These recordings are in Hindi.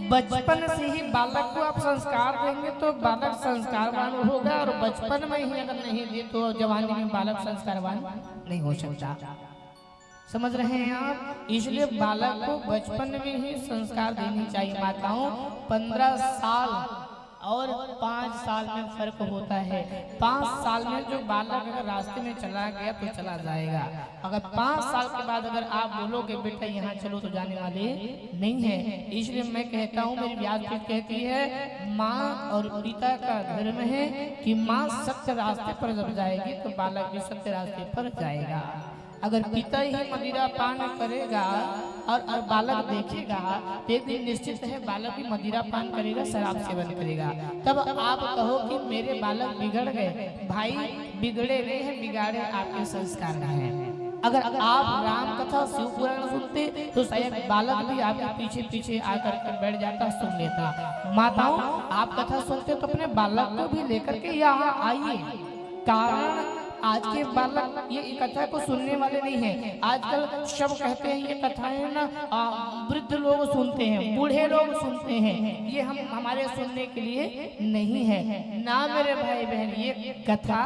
बचपन से ही बालक को आप संस्कार देंगे तो बालक संस्कारवान होगा, और बचपन में ही अगर नहीं दिए तो जवानी में बालक संस्कारवान नहीं हो सकता। समझ रहे हैं आप? इसलिए बालक को बचपन में ही संस्कार देनी चाहिए। माताओं, 15 साल और 5 साल में फर्क होता है। 5 साल में जो बालक अगर रास्ते में चला गया तो चला जाएगा। अगर 5 साल के बाद अगर आप बोलोगे बेटा यहाँ चलो तो जाने वाले नहीं है। इसलिए मैं कहता हूँ, मेरी व्यासपीठ कहती है, माँ और पिता का धर्म है कि माँ सत्य रास्ते पर जब जाएगी तो बालक भी सत्य रास्ते पर जाएगा। अगर पिता ही मदिरा पान करेगा और बालक देखेगा तो एक दिन निश्चित है बालक भी मदिरा पान करेगा, शराब सेवन करेगा। तब आप कहो कि मेरे बालक बिगड़ गए। भाई बिगड़े नहीं है, बिगाड़े आपके संस्कार नहीं है। अगर आप राम कथा शिव पुराण सुनते तो शायद बालक भी आपके पीछे पीछे आकर के बैठ जाता, सुन लेता। माताओं, आप कथा सुनते तो अपने बालक को भी लेकर के यहाँ आइए। कारण आज के बालक ये कथा को सुनने वाले नहीं हैं। आजकल सब कहते हैं ये कथाएं ना वृद्ध लोग सुनते हैं, बूढ़े लोग सुनते हैं, ये हमारे सुनने के लिए नहीं है ना मेरे भाई बहन। ये कथा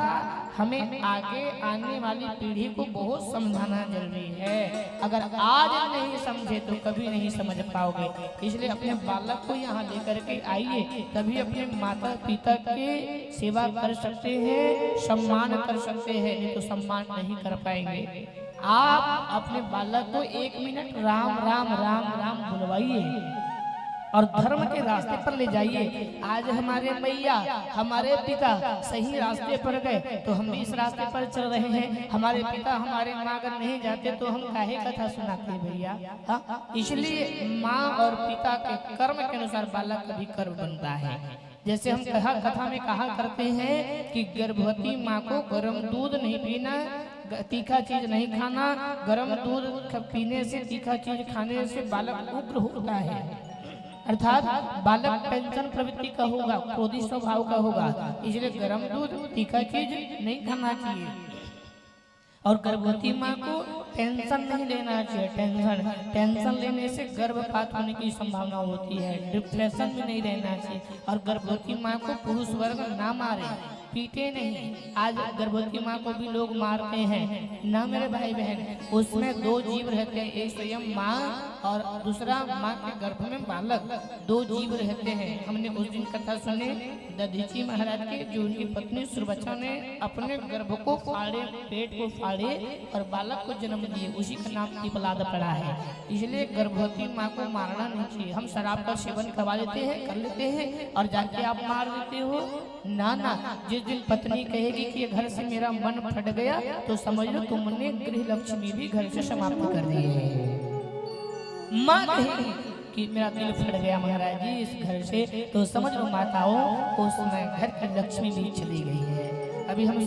हमें आगे आने वाली पीढ़ी को बहुत समझाना जरूरी है। अगर आज नहीं समझे तो कभी नहीं समझ पाओगे। इसलिए अपने बालक को यहाँ लेकर के आइए, तभी अपने माता पिता के सेवा कर सकते हैं, सम्मान कर सकते हैं, नहीं तो सम्मान नहीं कर पाएंगे। आप अपने बालक को 1 मिनट राम राम राम राम बुलवाइए और धर्म के रास्ते पर ले जाइए। आज हमारे मैया हमारे पिता सही रास्ते पर गए तो हम भी इस रास्ते पर चल रहे हैं। हमारे पिता हमारे माँ अगर नहीं जाते तो हम काहे कथा सुनाते हैं भैया? हाँ, इसलिए माँ और पिता के कर्म के अनुसार बालक का भी कर्म बनता है। जैसे हम कथा में कहा करते हैं कि गर्भवती माँ को गर्म दूध नहीं पीना, तीखा चीज नहीं खाना। गर्म दूध पीने से, तीखा चीज खाने से बालक उग्र होता है, अर्थात बालक टेंशन प्रवृत्ति का होगा, क्रोधी स्वभाव का होगा। इसलिए गर्म दूध, तीखा चीज नहीं खाना चाहिए। और गर्भवती माँ को टेंशन नहीं लेना चाहिए। टेंशन लेने से गर्भपात होने की संभावना होती है। डिप्रेशन में नहीं रहना चाहिए। और गर्भवती माँ को पुरुष वर्ग ना मारे, पीटे नहीं। आज गर्भवती माँ को भी लोग मारते हैं ना मेरे भाई बहन। उसमें 2 जीव रहते हैं, एक स्वयं माँ और दूसरा माँ के गर्भ में बालक। 2 जीव रहते हैं। हमने उस दिन कथा सुने दधीची महाराज की, जो उनकी पत्नी सुरबच्चा ने अपने गर्भ को फाड़े, पेट को फाड़े और बालक को जन्म दिए। उसी का नाम पिपलाद पड़ा है। इसलिए गर्भवती माँ को मारना नहीं चाहिए। हम शराब का सेवन करवा लेते हैं, कर लेते हैं और जाके आप मार देते हो ना ना। जिस दिन पत्नी कहेगी कि घर से मेरा मन फट गया तो समझ लो तुमने गृह लक्ष्मी भी घर से समाप्त कर दी है। माँ कहेगी कि मेरा दिल फट गया महाराज जी इस घर से, तो समझ लो माताओं उस समय घर की लक्ष्मी भी चली गई है। अभी हम